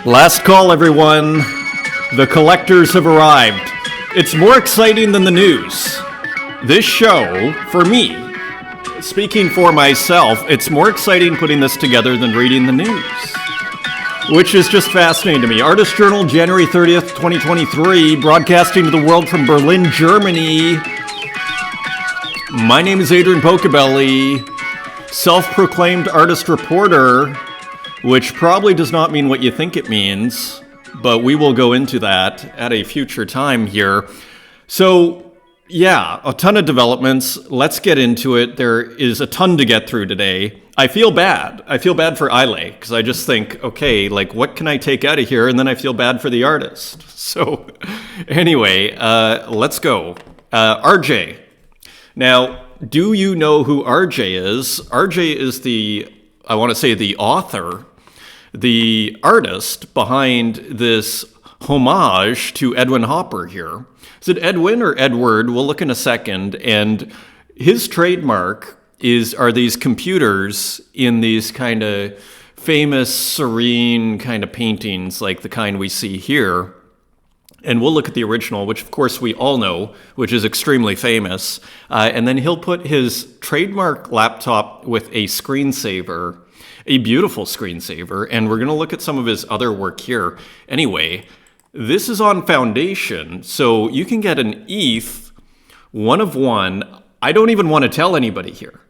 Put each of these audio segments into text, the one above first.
Last call, everyone. The collectors have arrived. It's more exciting than the news. This show, for me, speaking for myself, it's more exciting putting this together than reading the news, which is just fascinating to me. Artist Journal, January 30th, 2023, broadcasting to the world from Berlin, Germany. My name is Adrian Pocobelli, self-proclaimed artist reporter, which probably does not mean what you think it means, but we will go into that at a future time here. So, yeah, a ton of developments. Let's get into it. There is a ton to get through today. I feel bad. I feel bad for Ile, because I just think, okay, like, what can I take out of here? And then I feel bad for the artist. So, anyway, let's go. RJ. Now, do you know who RJ is? RJ is the author, the artist behind this homage to Edwin Hopper here. Is it Edwin or Edward? We'll look in a second. And his trademark are these computers in these kind of famous, serene kind of paintings like the kind we see here. And we'll look at the original, which of course we all know, which is extremely famous. And then he'll put his trademark laptop with a screensaver, a beautiful screensaver, and we're going to look at some of his other work here. Anyway, this is on Foundation, so you can get an ETH, one of one. I don't even want to tell anybody here,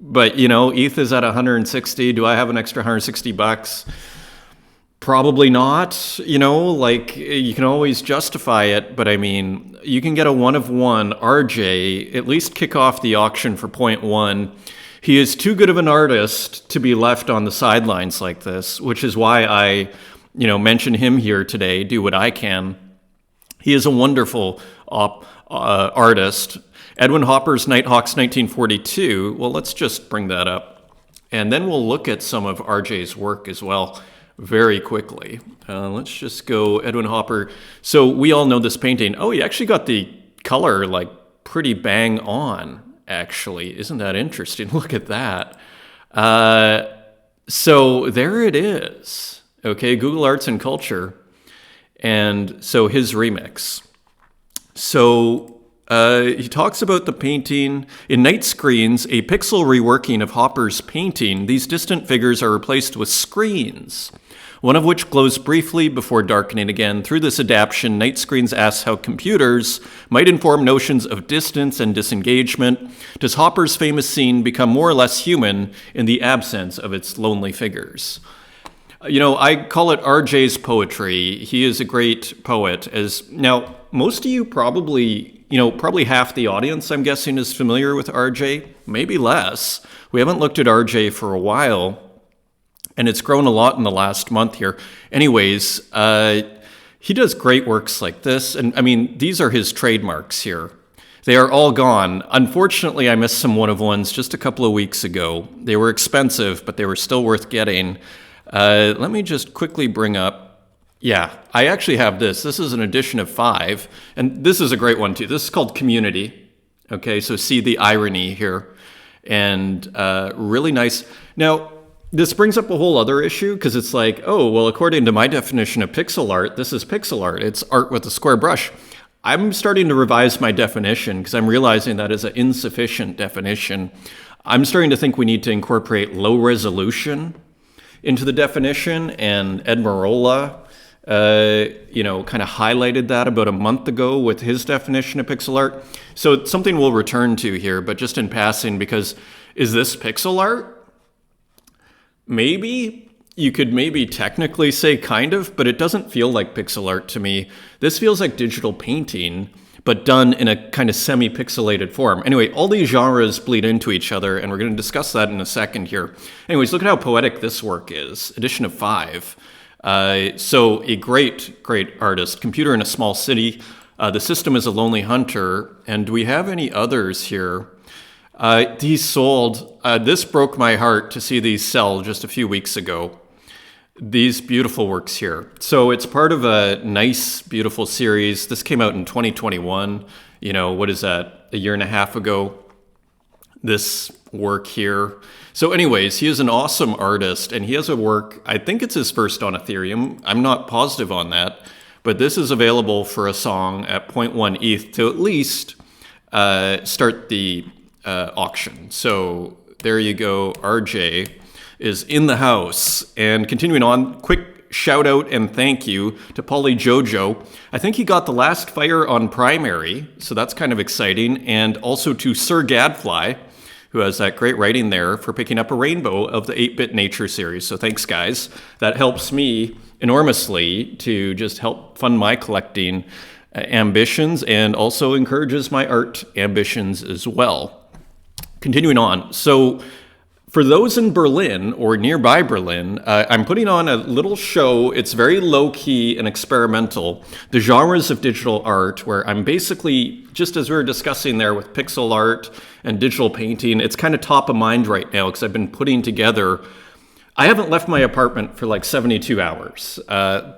but you know, ETH is at 160. Do I have an extra 160 bucks? Probably not. You know, like, you can always justify it, but I mean, you can get a one of one RJ, at least kick off the auction for 0.1. He is too good of an artist to be left on the sidelines like this, which is why I, mention him here today, do what I can. He is a wonderful artist. Edwin Hopper's Nighthawks 1942. Well, let's just bring that up. And then we'll look at some of RJ's work as well very quickly. Let's just go Edwin Hopper. So we all know this painting. Oh, he actually got the color like pretty bang on. Actually, isn't that interesting? Look at that. So there it is. Okay, Google Arts and Culture. And so his remix. So he talks about the painting. In Night Screens, a pixel reworking of Hopper's painting, these distant figures are replaced with screens, one of which glows briefly before darkening again. Through this adaptation, Night Screens asks how computers might inform notions of distance and disengagement. Does Hopper's famous scene become more or less human in the absence of its lonely figures? I call it RJ's poetry. He is a great poet. Now, most of you probably half the audience, I'm guessing, is familiar with RJ, maybe less. We haven't looked at RJ for a while. And it's grown a lot in the last month here. Anyways, he does great works like this. And I mean, these are his trademarks here. They are all gone. Unfortunately, I missed some one-of-ones just a couple of weeks ago. They were expensive, but they were still worth getting. Let me just quickly bring up. Yeah, I actually have this. This is an edition of 5. And this is a great one, too. This is called Community. Okay, so see the irony here. And really nice. Now, this brings up a whole other issue, because it's like, oh, well, according to my definition of pixel art, this is pixel art. It's art with a square brush. I'm starting to revise my definition, because I'm realizing that is an insufficient definition. I'm starting to think we need to incorporate low resolution into the definition, and Ed Marola, kind of highlighted that about a month ago with his definition of pixel art. So it's something we'll return to here, but just in passing, because is this pixel art? Maybe. You could maybe technically say kind of, but it doesn't feel like pixel art to me. This feels like digital painting, but done in a kind of semi-pixelated form. Anyway, all these genres bleed into each other, and we're going to discuss that in a second here. Anyways, look at how poetic this work is. Edition of 5. So a great, great artist. Computer in a Small City. The System is a Lonely Hunter. And do we have any others here? These sold. This broke my heart to see these sell just a few weeks ago. These beautiful works here. So it's part of a nice, beautiful series. This came out in 2021. What is that? A year and a half ago. This work here. So anyways, he is an awesome artist, and he has a work, I think it's his first on Ethereum. I'm not positive on that, but this is available for a song at 0.1 ETH to at least start the auction. So there you go, RJ is in the house. And continuing on, quick shout out and thank you to Polly Jojo. I think he got the last fire on primary, so that's kind of exciting. And also to Sir Gadfly, who has that great writing there, for picking up a rainbow of the 8-Bit Nature series. So thanks, guys. That helps me enormously to just help fund my collecting ambitions, and also encourages my art ambitions as well. Continuing on. So for those in Berlin or nearby Berlin, I'm putting on a little show. It's very low-key and experimental, the genres of digital art, where I'm basically, just as we were discussing there with pixel art and digital painting, it's kind of top of mind right now because I've been putting together. I haven't left my apartment for like 72 hours.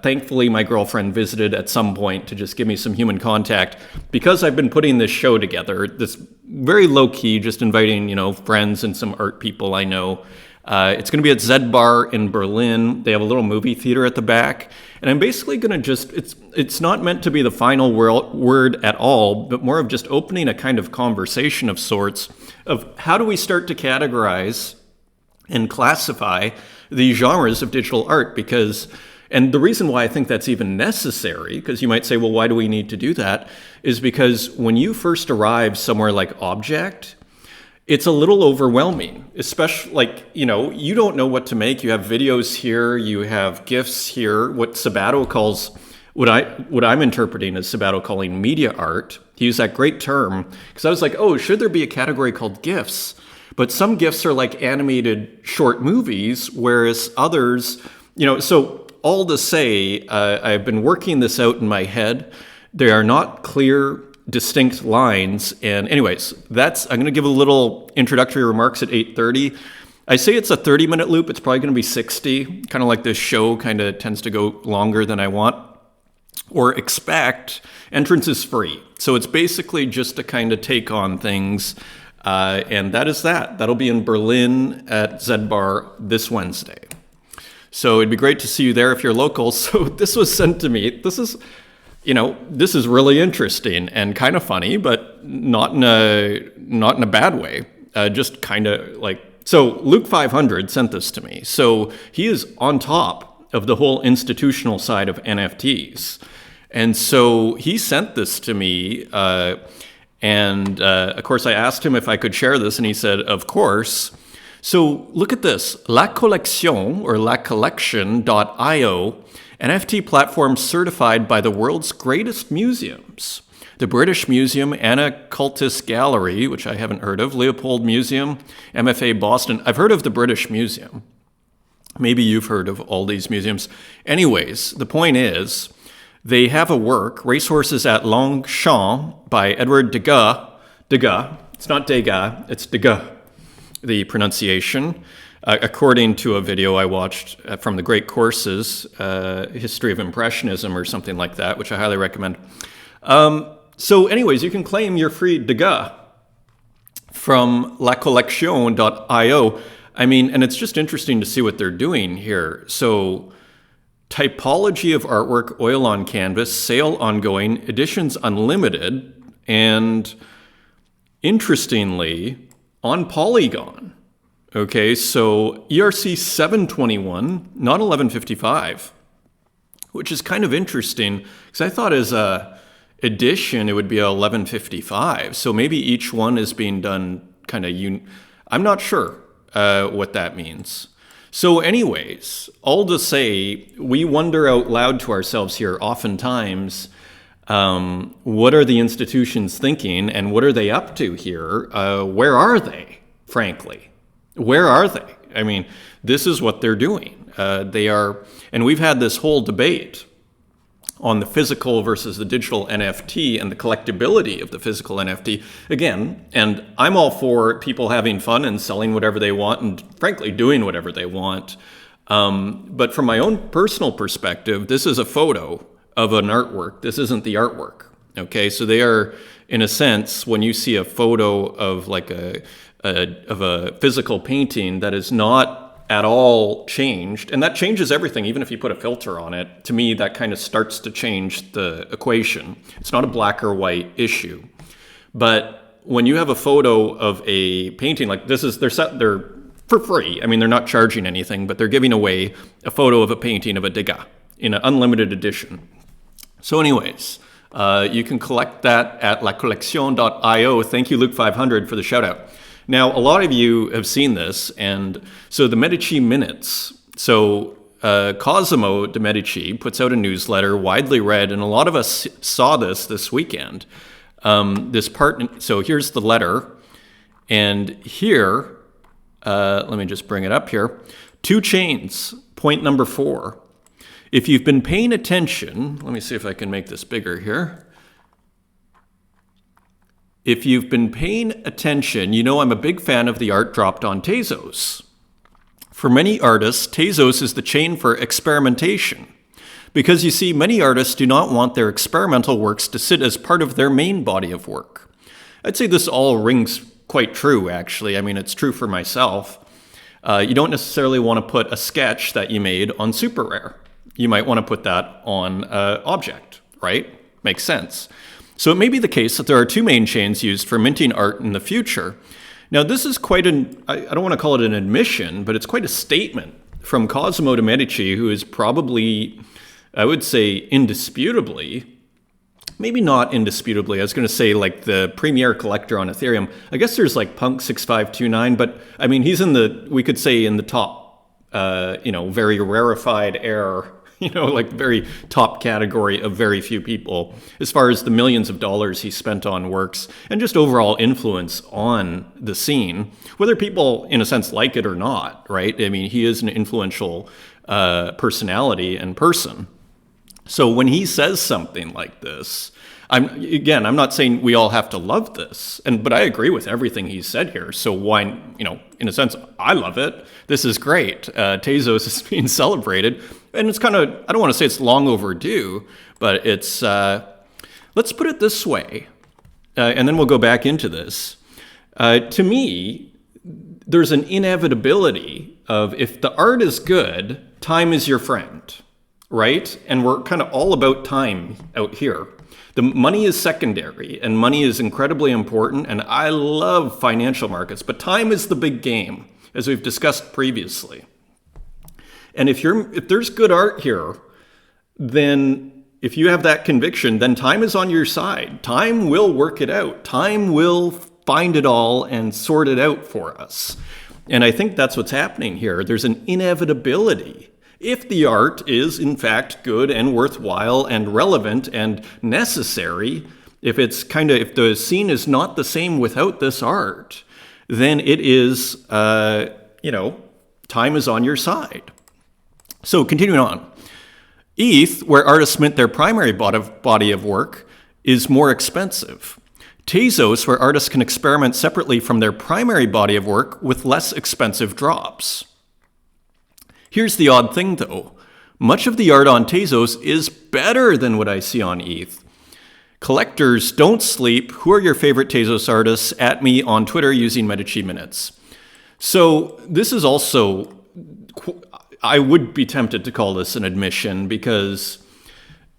Thankfully, my girlfriend visited at some point to just give me some human contact, because I've been putting this show together, this very low-key, just inviting, friends and some art people I know. It's going to be at Z Bar in Berlin. They have a little movie theater at the back. And I'm basically going to it's not meant to be the final word at all, but more of just opening a kind of conversation of sorts of how do we start to categorize and classify the genres of digital art, and the reason why I think that's even necessary, because you might say, well, why do we need to do that, is because when you first arrive somewhere like Object, it's a little overwhelming, especially you don't know what to make. You have videos here, you have GIFs here, what Sabato calls, what I'm interpreting as Sabato calling media art. He used that great term, because I was like, oh, should there be a category called GIFs? But some GIFs are like animated short movies, whereas others, so all to say, I've been working this out in my head. They are not clear, distinct lines. And anyways, I'm going to give a little introductory remarks at 8:30. I say it's a 30-minute loop. It's probably going to be 60, kind of like this show kind of tends to go longer than I want or expect. Entrance is free. So it's basically just to kind of take on things. And that is that. That'll be in Berlin at Z Bar this Wednesday. So it'd be great to see you there if you're local. So this was sent to me. This is really interesting and kind of funny, but not in a bad way. Just kind of like, so Luke 500 sent this to me. So he is on top of the whole institutional side of NFTs. And so he sent this to me, and of course, I asked him if I could share this, and he said, of course. So look at this. La Collection, or lacollection.io, NFT platform certified by the world's greatest museums. The British Museum, Anna Cultus Gallery, which I haven't heard of, Leopold Museum, MFA Boston. I've heard of the British Museum. Maybe you've heard of all these museums. Anyways, the point is, they have a work, Racehorses at Longchamp, by Edward Degas. Degas. It's not Degas, it's Degas, the pronunciation. According to a video I watched from the Great Courses, History of Impressionism or something like that, which I highly recommend. So anyways, you can claim your free Degas from lacollection.io. And it's just interesting to see what they're doing here. So, typology of artwork, oil on canvas, sale ongoing, editions unlimited, and interestingly, on Polygon. Okay, so ERC 721, not 1155, which is kind of interesting, because I thought as a edition it would be a 1155. So maybe each one is being done kind of I'm not sure what that means. So anyways, all to say, we wonder out loud to ourselves here oftentimes, what are the institutions thinking and what are they up to here? Where are they, frankly? Where are they? This is what they're doing. They are, and we've had this whole debate on the physical versus the digital NFT and the collectability of the physical NFT. Again, and I'm all for people having fun and selling whatever they want and frankly doing whatever they want. But from my own personal perspective, this is a photo of an artwork. This isn't the artwork. Okay, so they are, in a sense, when you see a photo of like a a physical painting that is not at all changed, and that changes everything, even if you put a filter on it. To me, that kind of starts to change the equation. It's not a black or white issue. But when you have a photo of a painting, like this is, they're for free. I mean, they're not charging anything, but they're giving away a photo of a painting of a Degas in an unlimited edition. So anyways, you can collect that at lacollection.io. Thank you, Luke500, for the shout out. Now, a lot of you have seen this, and so the Medici Minutes. So Cosimo de' Medici puts out a newsletter, widely read, and a lot of us saw this weekend. This part. So here's the letter, and here, let me just bring it up here. 2 chains. Point number 4. If you've been paying attention, let me see if I can make this bigger here. If you've been paying attention, you know I'm a big fan of the art dropped on Tezos. For many artists, Tezos is the chain for experimentation. Because you see, many artists do not want their experimental works to sit as part of their main body of work. I'd say this all rings quite true, actually. I mean, it's true for myself. You don't necessarily want to put a sketch that you made on Super Rare. You might want to put that on Object, right? Makes sense. So it may be the case that there are 2 main chains used for minting art in the future. Now, this is quite I don't want to call it an admission, but it's quite a statement from Cosimo de' Medici, who is probably, I would say, indisputably, maybe not indisputably, I was going to say like the premier collector on Ethereum. I guess there's like Punk6529, but I mean, he's we could say in the top, very rarefied air, like very top category of very few people as far as the millions of dollars he spent on works and just overall influence on the scene, whether people in a sense like it or not, right? I mean, he is an influential personality and person. So when he says something like this, I'm not saying we all have to love this, but I agree with everything he said here. So why, in a sense, I love it. This is great. Tezos is being celebrated, and it's kind of, I don't want to say it's long overdue, but it's, let's put it this way, and then we'll go back into this. To me, there's an inevitability of if the art is good, time is your friend, right? And we're kind of all about time out here. The money is secondary, and money is incredibly important, and I love financial markets, but time is the big game, as we've discussed previously. And if there's good art here, then if you have that conviction, then time is on your side. Time will work it out. Time will find it all and sort it out for us. And I think that's what's happening here. There's an inevitability. If the art is, in fact, good and worthwhile and relevant and necessary, if the scene is not the same without this art, then it is, time is on your side. So continuing on, ETH, where artists mint their primary body of work, is more expensive. Tezos, where artists can experiment separately from their primary body of work with less expensive drops. Here's the odd thing, though. Much of the art on Tezos is better than what I see on ETH. Collectors, don't sleep. Who are your favorite Tezos artists? At me on Twitter using Medici Minutes. So this is also, I would be tempted to call this an admission because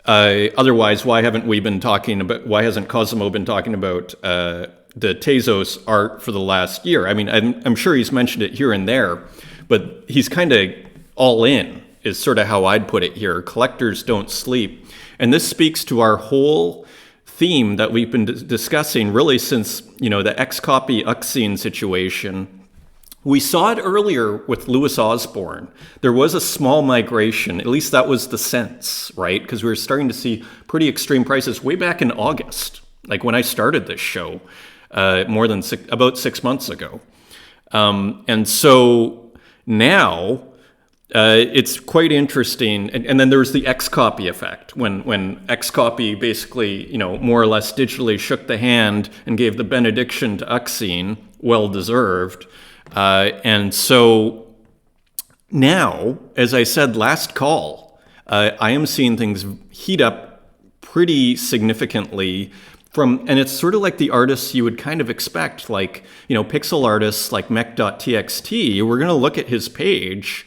otherwise, why hasn't Cosimo been talking about the Tezos art for the last year? I mean, I'm sure he's mentioned it here and there, but he's kind of all in is sort of how I'd put it here. Collectors don't sleep. And this speaks to our whole theme that we've been discussing really since, the X-Copy Uxine situation. We saw it earlier with Louis Osborne. There was a small migration, at least that was the sense, right? Because we were starting to see pretty extreme prices way back in August, like when I started this show, about 6 months ago. And so now it's quite interesting. And then there was the X-Copy effect when X-Copy basically, more or less digitally shook the hand and gave the benediction to Uxine, well-deserved. And so now, as I said last call, I am seeing things heat up pretty significantly and it's sort of like the artists you would kind of expect, like, pixel artists like mech.txt. We're going to look at his page,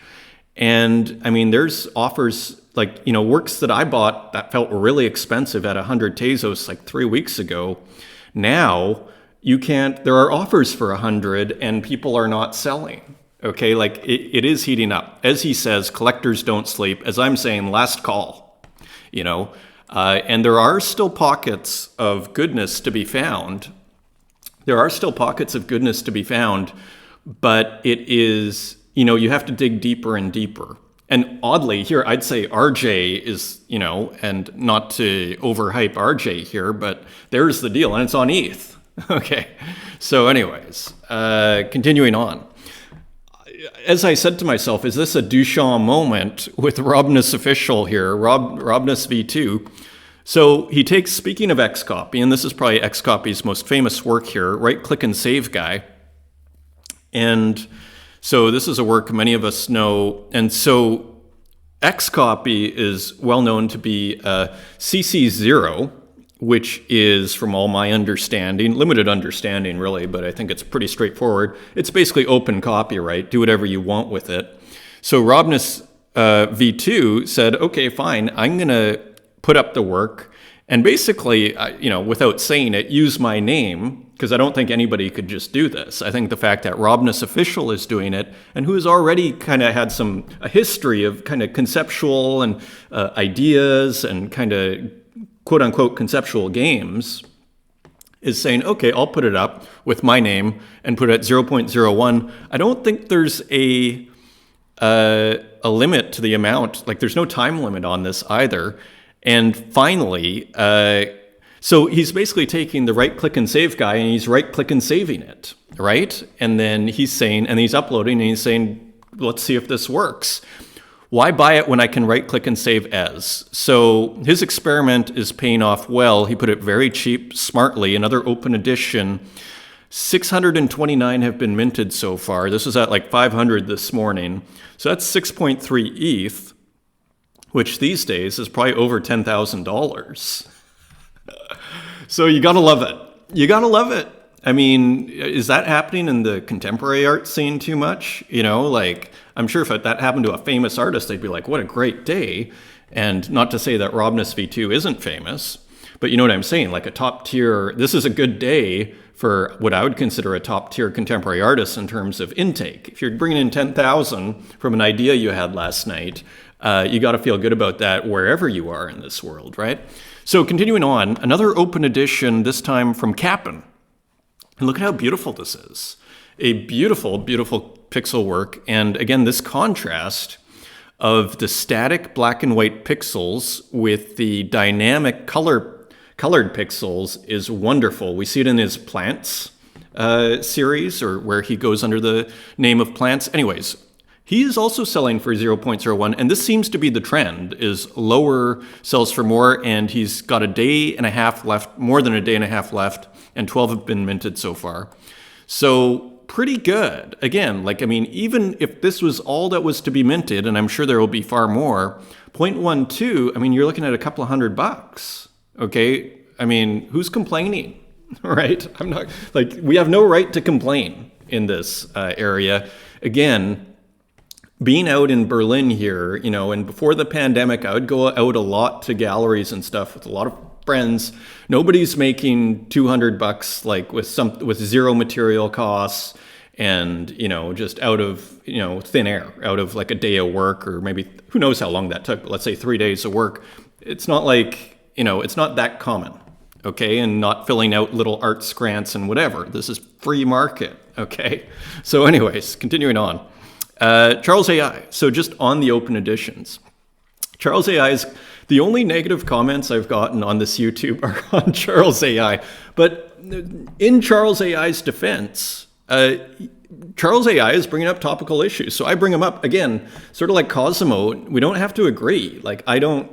and I mean, there's offers like, works that I bought that felt really expensive at 100 Tezos like 3 weeks ago. Now, there are offers for 100 and people are not selling. Okay, like it is heating up. As he says, collectors don't sleep. As I'm saying, last call, and there are still pockets of goodness to be found. But it is, you have to dig deeper and deeper. And oddly here, I'd say RJ is, and not to overhype RJ here, but there's the deal, and it's on ETH. Okay, so anyways, continuing on. As I said to myself, is this a Duchamp moment with Robness Official here, Robness V2? So he takes, speaking of Xcopy, and this is probably Xcopy's most famous work here, right-click and save guy. And so this is a work many of us know. And so Xcopy is well known to be CC0, which is, from all my understanding, limited understanding really, but I think it's pretty straightforward. It's basically open copyright. Do whatever you want with it. So Robness V2 said, okay, fine, I'm going to put up the work and basically, without saying it, use my name, because I don't think anybody could just do this. I think the fact that Robness Official is doing it, and who has already kind of had a history of kind of conceptual and ideas and kind of quote-unquote conceptual games, is saying, okay, I'll put it up with my name and put it at 0.01. I don't think there's a limit to the amount. Like, there's no time limit on this either. And finally, so he's basically taking the right-click and save guy, and he's right-click and saving it, right? And then he's saying, and he's uploading, and he's saying, let's see if this works. Why buy it when I can right-click and save as? So his experiment is paying off well. He put it very cheap, smartly. Another open edition. 629 have been minted so far. This is at like 500 this morning. So that's 6.3 ETH, which these days is probably over $10,000. So you gotta love it. You gotta love it. I mean, is that happening in the contemporary art scene too much? Like, I'm sure if that happened to a famous artist, they'd be like, what a great day. And not to say that Robness V2 isn't famous, but you know what I'm saying? Like a top tier, this is a good day for what I would consider a top tier contemporary artist in terms of intake. If you're bringing in 10,000 from an idea you had last night, you got to feel good about that wherever you are in this world, right? So continuing on, another open edition, this time from Cap'n. And look at how beautiful this is. A beautiful, beautiful pixel work. And again, this contrast of the static black and white pixels with the dynamic colored pixels is wonderful. We see it in his plants series, or where he goes under the name of plants. Anyways, he is also selling for 0.01, and this seems to be the trend, is lower sells for more, and he's got a day and a half left, more than a day and a half left, and 12 have been minted so far. So pretty good. Again, even if this was all that was to be minted, and I'm sure there will be far more, 0.12, you're looking at a couple of $100, okay? Who's complaining, right? We have no right to complain in this area. Again, being out in Berlin here, and before the pandemic, I would go out a lot to galleries and stuff with a lot of friends. Nobody's making $200 like with zero material costs and, just out of, thin air, out of like a day of work, or maybe who knows how long that took, but let's say 3 days of work. It's not like, it's not that common, okay? And not filling out little art scrants and whatever. This is free market, okay? So anyways, continuing on. Charles AI. So just on the open editions. Charles AI's, the only negative comments I've gotten on this YouTube are on Charles AI. But in Charles AI's defense, Charles AI is bringing up topical issues. So I bring them up, again, sort of like Cosimo. We don't have to agree. Like, the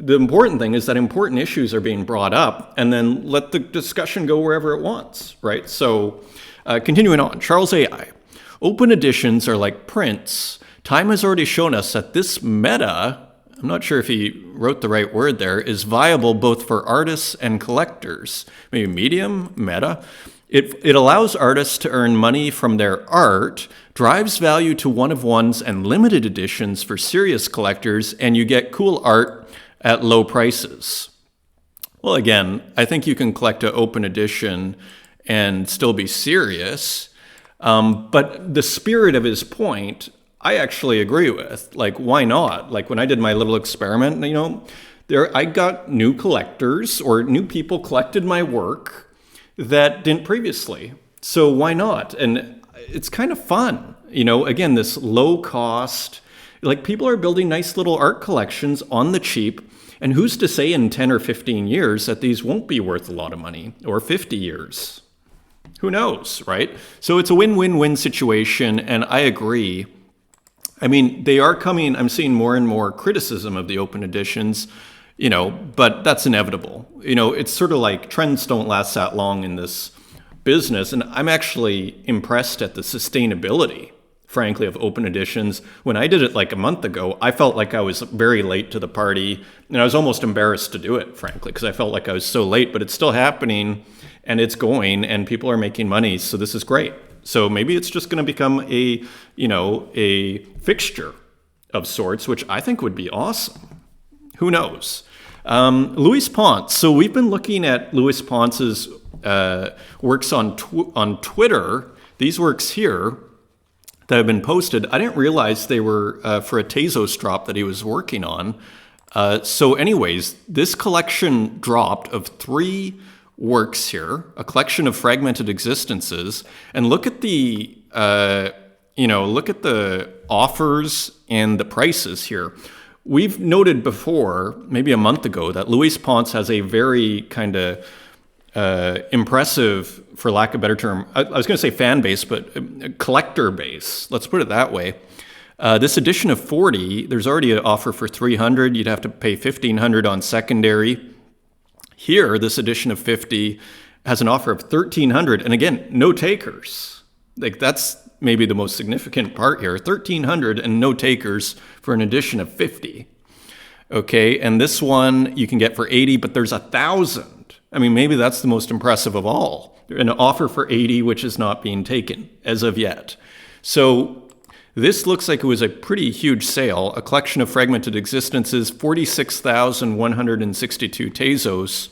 important thing is that important issues are being brought up, and then let the discussion go wherever it wants, right? So continuing on, Charles AI. Open editions are like prints. Time has already shown us that this meta, I'm not sure if he wrote the right word there, is viable both for artists and collectors. Maybe medium, meta. It allows artists to earn money from their art, drives value to one-of-ones and limited editions for serious collectors, and you get cool art at low prices. Well, again, I think you can collect an open edition and still be serious. But the spirit of his point, I actually agree with. Like, why not? Like, when I did my little experiment, I got new collectors or new people collected my work that didn't previously. So why not? And it's kind of fun. Again, this low cost, like people are building nice little art collections on the cheap. And who's to say in 10 or 15 years that these won't be worth a lot of money, or 50 years? Who knows, right? So it's a win-win-win situation, and I agree. I mean, they are coming, I'm seeing more and more criticism of the open editions, but that's inevitable. It's sort of like trends don't last that long in this business, and I'm actually impressed at the sustainability, frankly, of open editions. When I did it like a month ago, I felt like I was very late to the party, and I was almost embarrassed to do it, frankly, because I felt like I was so late, but it's still happening, and it's going, and people are making money, so this is great. So maybe it's just going to become a fixture of sorts, which I think would be awesome. Who knows? Luis Ponce. So we've been looking at Luis Ponce's works on Twitter. These works here that have been posted, I didn't realize they were for a Tezos drop that he was working on. So anyways, this collection dropped of 3 works here, a collection of fragmented existences, and look at the offers and the prices here. We've noted before, maybe a month ago, that Luis Ponce has a very kind of impressive, for lack of a better term, I was going to say fan base, but collector base. Let's put it that way. This edition of 40, there's already an offer for $300. You'd have to pay $1,500 on secondary. Here, this edition of 50 has an offer of $1,300, and again, no takers. Like, that's maybe the most significant part here. $1,300 and no takers for an edition of 50. Okay, and this one you can get for $80, but there's 1,000. I mean, maybe that's the most impressive of all. An offer for $80, which is not being taken as of yet. So this looks like it was a pretty huge sale. A collection of fragmented existences, 46,162 Tezos.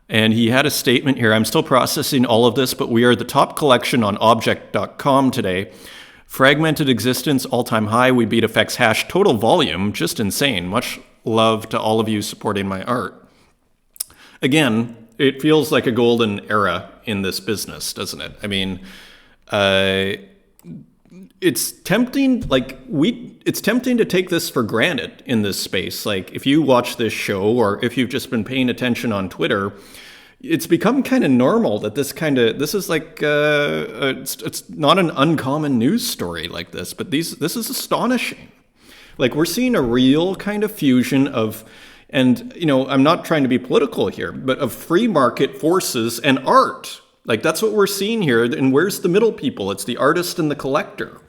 And he had a statement here. I'm still processing all of this, but we are the top collection on object.com today. Fragmented existence, all-time high. We beat effects hash total volume. Just insane. Much love to all of you supporting my art. Again, it feels like a golden era in this business, doesn't it? I mean, it's tempting, it's tempting to take this for granted in this space. Like, if you watch this show, or if you've just been paying attention on Twitter, it's become kind of normal that this is like, it's not an uncommon news story like this, but this is astonishing. Like, we're seeing a real kind of fusion of, and, I'm not trying to be political here, but of free market forces and art. Like, that's what we're seeing here. And where's the middle people? It's the artist and the collector,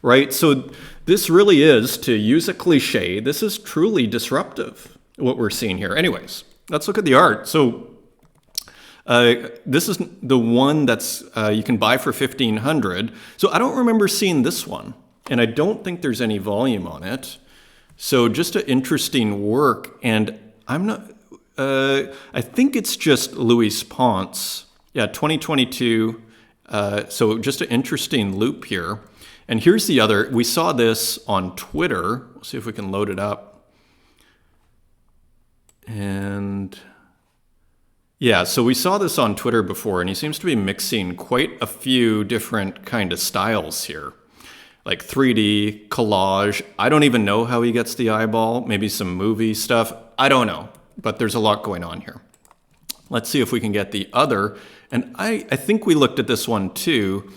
right? So this really is, to use a cliche, this is truly disruptive, what we're seeing here. Anyways, let's look at the art. So this is the one that's you can buy for $1,500. So I don't remember seeing this one, and I don't think there's any volume on it. So just an interesting work, and I'm not, I think it's just Luis Ponce. Yeah, 2022. So just an interesting loop here. And here's the other. We saw this on Twitter. We'll see if we can load it up. And yeah, so we saw this on Twitter before, and he seems to be mixing quite a few different kind of styles here. Like 3D, collage. I don't even know how he gets the eyeball. Maybe some movie stuff. I don't know. But there's a lot going on here. Let's see if we can get the other. And I think we looked at this one too,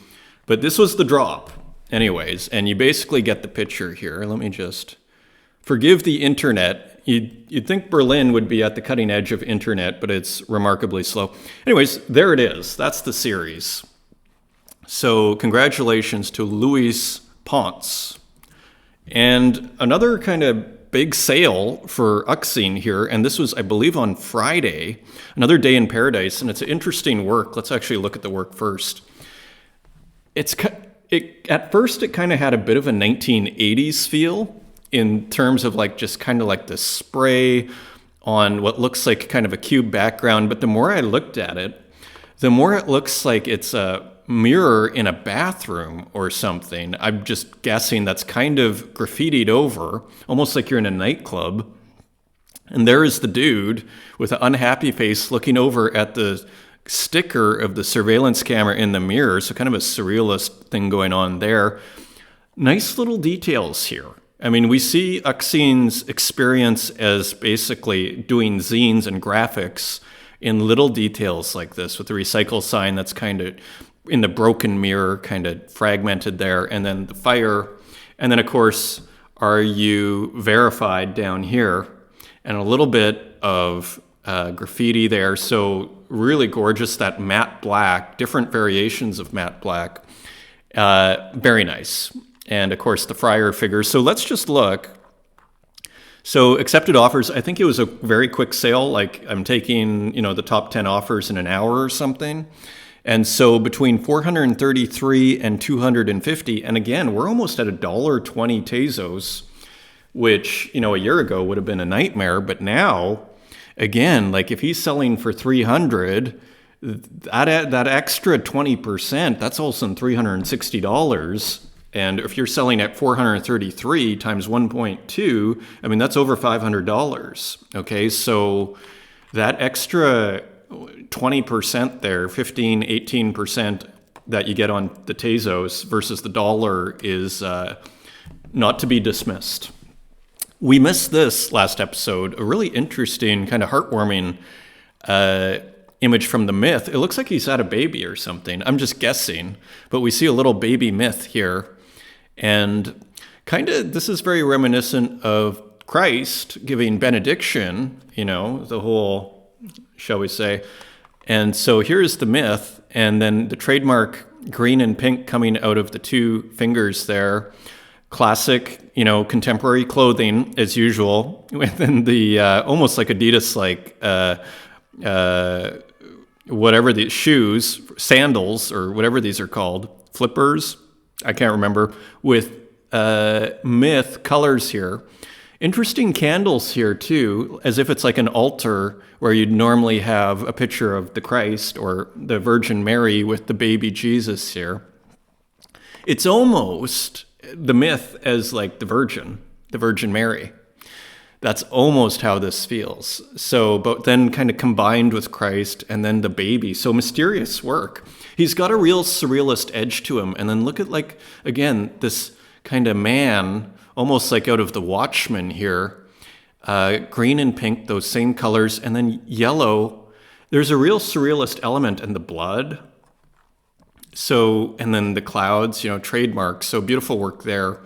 but this was the drop anyways. And you basically get the picture here. Let me just forgive the internet. You'd think Berlin would be at the cutting edge of internet, but it's remarkably slow. Anyways, there it is. That's the series. So congratulations to Luis Ponce. And another kind of big sale for Uxine here, and this was, I believe, on Friday, Another Day in Paradise, and it's an interesting work. Let's actually look at the work first. At first, it kind of had a bit of a 1980s feel in terms of like just kind of like this spray on what looks like kind of a cube background. But the more I looked at it, the more it looks like it's a mirror in a bathroom or something. I'm just guessing that's kind of graffitied over, almost like you're in a nightclub. And there is the dude with an unhappy face looking over at the sticker of the surveillance camera in the mirror. So kind of a surrealist thing going on there. Nice little details here. I mean, we see Uxine's experience as basically doing zines and graphics in little details like this, with the recycle sign that's kind of in the broken mirror, kind of fragmented there, and then the fire. And then, of course, are you verified down here, and a little bit of graffiti there. So really gorgeous, that matte black, different variations of matte black. Very nice. And of course the friar figures. So let's just look. So accepted offers, I think it was a very quick sale. Like I'm taking, the top 10 offers in an hour or something. And so between 433 and 250, and again, we're almost at $1.20 Tezos, which, a year ago would have been a nightmare. But now, again, like if he's selling for 300, that extra 20%, that's also $360. And if you're selling at 433 times 1.2, I mean, that's over $500. Okay, so that extra 20% there, 15, 18% that you get on the Tezos versus the dollar is not to be dismissed. We missed this last episode, a really interesting, kind of heartwarming image from the myth. It looks like he's had a baby or something. I'm just guessing, but we see a little baby myth here. And kind of, this is very reminiscent of Christ giving benediction, the whole, shall we say. And so here's the myth, and then the trademark green and pink coming out of the two fingers there. Classic, contemporary clothing as usual, within the almost like Adidas, like whatever the shoes, sandals, or whatever these are called, flippers, I can't remember, with myth colors here. Interesting candles here too, as if it's like an altar where you'd normally have a picture of the Christ or the Virgin Mary with the baby Jesus here. It's almost the myth as like the Virgin Mary. That's almost how this feels. So, but then kind of combined with Christ and then the baby. So mysterious work. He's got a real surrealist edge to him. And then look at, like, again, this kind of man, almost like out of The Watchmen here. Green and pink, those same colors. And then yellow. There's a real surrealist element in the blood. So, and then the clouds, trademark. So beautiful work there.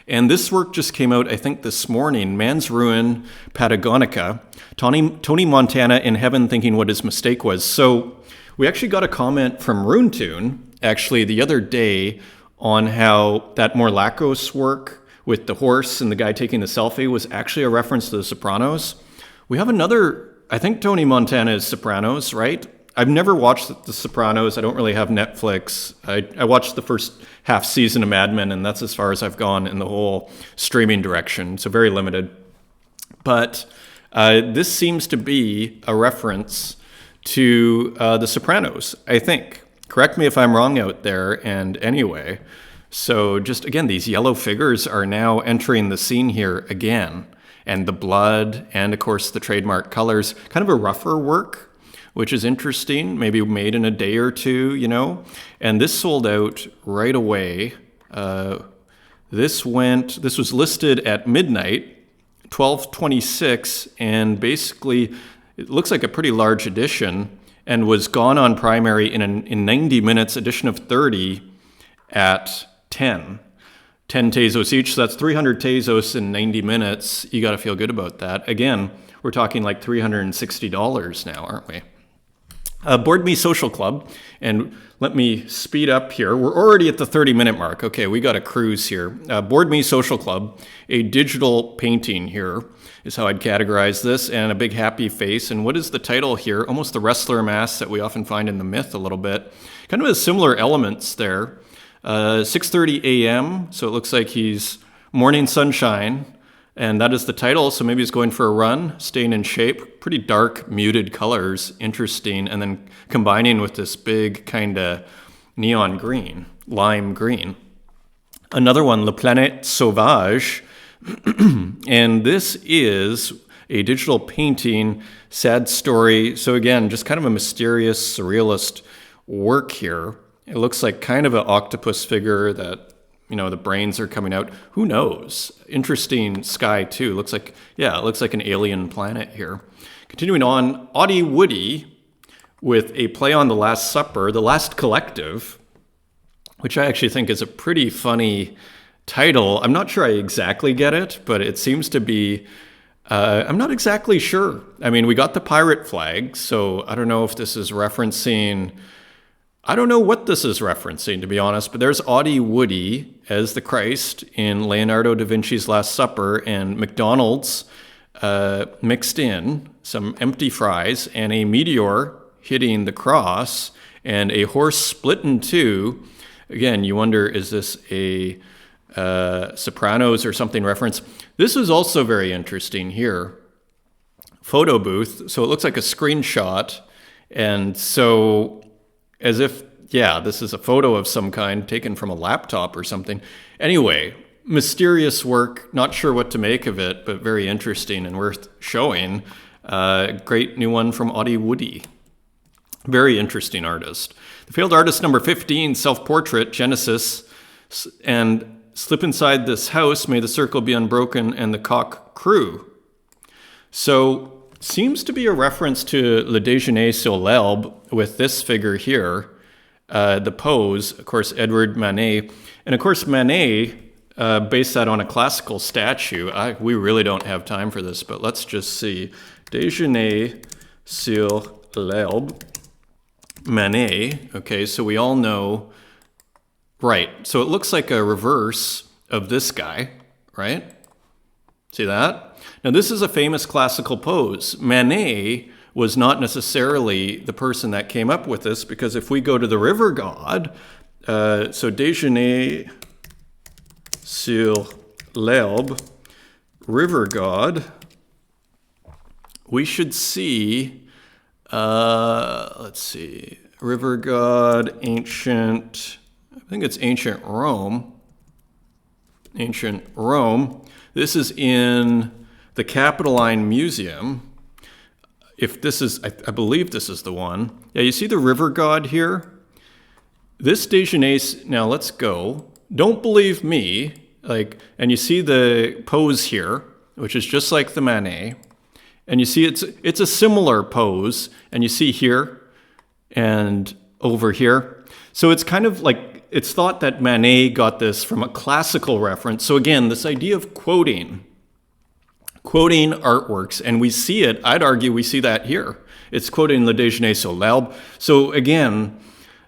And this work just came out, I think, this morning. Man's Ruin, Patagonica. Tony Montana in heaven thinking what his mistake was. So we actually got a comment from Runetune, actually, the other day on how that Morlacos work with the horse and the guy taking the selfie was actually a reference to The Sopranos. We have another, I think Tony Montana is Sopranos, right? I've never watched The Sopranos. I don't really have Netflix. I watched the first half season of Mad Men, and that's as far as I've gone in the whole streaming direction, so very limited. But this seems to be a reference to The Sopranos, I think. Correct me if I'm wrong out there, and anyway. So just, again, these yellow figures are now entering the scene here again, and the blood, and of course the trademark colors, kind of a rougher work, which is interesting, maybe made in a day or two, And this sold out right away. This was listed at midnight, 12:26, and basically it looks like a pretty large edition, and was gone on primary in 90 minutes, edition of 30 at 10. 10 Tezos each, so that's 300 Tezos in 90 minutes. You got to feel good about that. Again, we're talking like $360 now, aren't we? Board Me Social Club, and let me speed up here. We're already at the 30-minute mark. Okay, we got a cruise here. Board Me Social Club, a digital painting here is how I'd categorize this, and a big happy face. And what is the title here? Almost the wrestler mask that we often find in the myth a little bit. Kind of has similar elements there. 6:30 a.m., so it looks like he's morning sunshine. And that is the title, so maybe he's going for a run, staying in shape. Pretty dark, muted colors, interesting. And then combining with this big kind of neon green, lime green. Another one, La Planète Sauvage. And this is a digital painting, sad story. So again, just kind of a mysterious, surrealist work here. It looks like kind of an octopus figure that, the brains are coming out. Who knows? Interesting sky too. It looks like an alien planet here. Continuing on, Audie Woody with a play on The Last Supper, The Last Collective, which I actually think is a pretty funny title. I'm not sure I exactly get it, but it seems to be, I'm not exactly sure. I mean, we got the pirate flag, so I don't know if this is referencing, I don't know what this is referencing, to be honest, but there's Audie Woody as the Christ in Leonardo da Vinci's Last Supper, and McDonald's mixed in some empty fries and a meteor hitting the cross and a horse split in two. Again, you wonder, is this a Sopranos or something reference? This is also very interesting here. Photo booth, so it looks like a screenshot, and so as if, this is a photo of some kind taken from a laptop or something. Anyway, mysterious work, not sure what to make of it, but very interesting and worth showing. Great new one from Audie Woody. Very interesting artist. The failed artist number 15, self-portrait, Genesis, and slip inside this house, may the circle be unbroken, and the cock crew. So, seems to be a reference to Le Déjeuner sur l'Herbe with this figure here, the pose, of course, Edward Manet. And of course, Manet based that on a classical statue. We really don't have time for this, but let's just see. Déjeuner sur l'Herbe, Manet. Okay, so we all know, right. So it looks like a reverse of this guy, right? See that? Now, this is a famous classical pose. Manet was not necessarily the person that came up with this, because if we go to the river god, so Déjeuner sur l'Herbe, river god, we should see, let's see, river god, ancient, I think it's ancient Rome. Ancient Rome. This is in the Capitoline Museum. If this is, I believe this is the one. Yeah, you see the river god here? This Déjeuner, now let's go. Don't believe me. And you see the pose here, which is just like the Manet. And you see it's a similar pose. And you see here and over here. So it's kind of like, it's thought that Manet got this from a classical reference. So again, this idea of quoting artworks, and we see it, I'd argue we see that here. It's quoting Le Déjeuner sur l'Herbe. So again,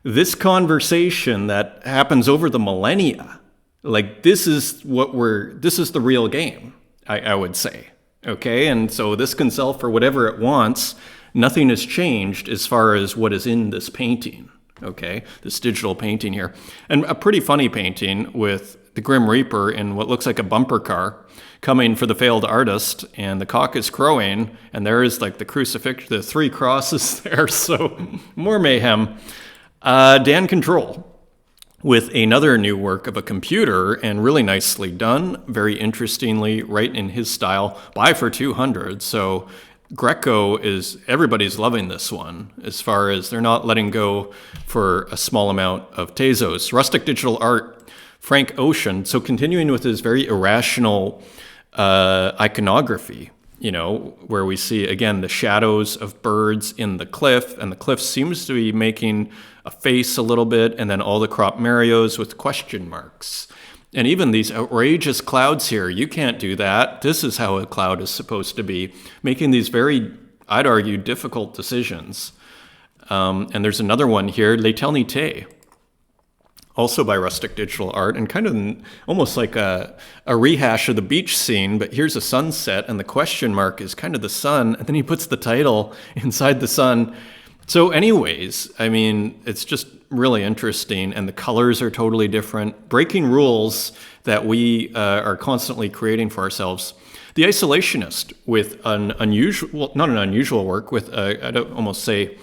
this conversation that happens over the millennia, this is the real game, I would say. Okay, and so this can sell for whatever it wants. Nothing has changed as far as what is in this painting. Okay, this digital painting here. And a pretty funny painting with the Grim Reaper in what looks like a bumper car coming for the failed artist, and the cock is crowing, and there is the crucifix, the three crosses there, so more mayhem. Dan Control with another new work of a computer, and really nicely done, very interestingly, right in his style, buy for $200, so Greco everybody's loving this one, as far as they're not letting go for a small amount of Tezos. Rustic Digital Art, Frank Ocean, so continuing with his very irrational iconography, where we see, again, the shadows of birds in the cliff, and the cliff seems to be making a face a little bit, and then all the crop Marios with question marks. And even these outrageous clouds here, you can't do that. This is how a cloud is supposed to be, making these very, I'd argue, difficult decisions. And there's another one here, L'Eternité, also by Rustic Digital Art, and kind of almost like a rehash of the beach scene, but here's a sunset, and the question mark is kind of the sun, and then he puts the title inside the sun. So anyways, I mean, it's just really interesting, and the colors are totally different, breaking rules that we are constantly creating for ourselves. The Isolationist, with an unusual, well, not an unusual work, with I'd almost say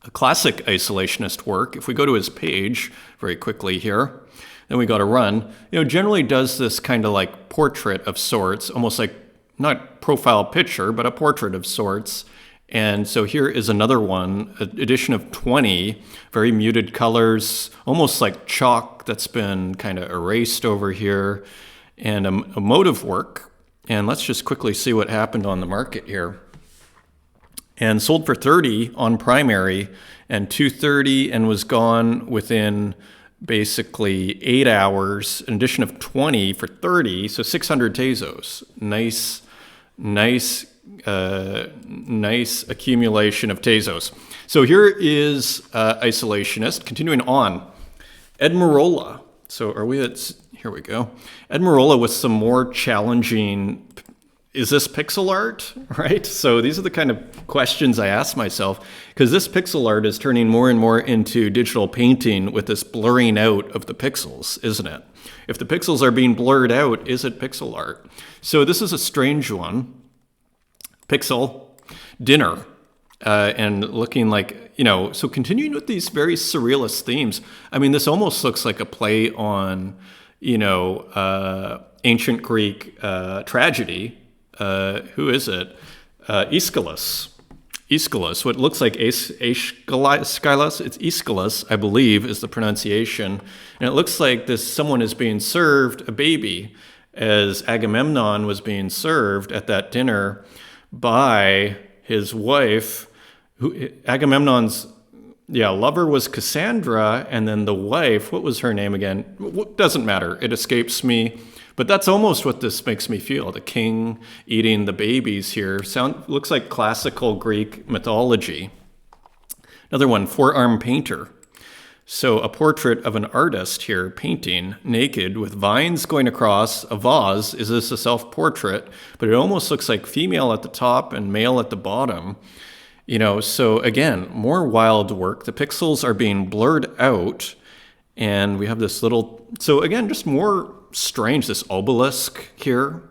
a classic Isolationist work. If we go to his page very quickly here, then we got to run. Generally does this kind of like portrait of sorts, almost like not profile picture, but a portrait of sorts. And so here is another one, edition of 20, very muted colors, almost like chalk that's been kind of erased over here, and a motive work. And let's just quickly see what happened on the market here. And sold for $30 on primary, and $230, and was gone within basically 8 hours. An edition of 20 for $30, so 600 Tezos. Nice accumulation of Tezos. So here is Isolationist. Continuing on, Ed Merola. So are we at? Here we go. Ed Merola with some more challenging. Is this pixel art, right? So these are the kind of questions I ask myself, because this pixel art is turning more and more into digital painting with this blurring out of the pixels, isn't it? If the pixels are being blurred out, is it pixel art? So this is a strange one. Pixel, dinner, and looking like, so continuing with these very surrealist themes. I mean, this almost looks like a play on, ancient Greek tragedy. Who is it? Aeschylus. Aeschylus, what looks like Aeschylus, it's Aeschylus, I believe, is the pronunciation. And it looks like someone is being served a baby, as Agamemnon was being served at that dinner by his wife. Agamemnon's lover was Cassandra, and then the wife, what was her name again? Doesn't matter, it escapes me. But that's almost what this makes me feel. The king eating the babies here. Looks like classical Greek mythology. Another one, Four-Armed Painter. So a portrait of an artist here painting naked with vines going across a vase. Is this a self-portrait? But it almost looks like female at the top and male at the bottom. So again, more wild work. The pixels are being blurred out. And we have this little, so again, just more strange, this obelisk here.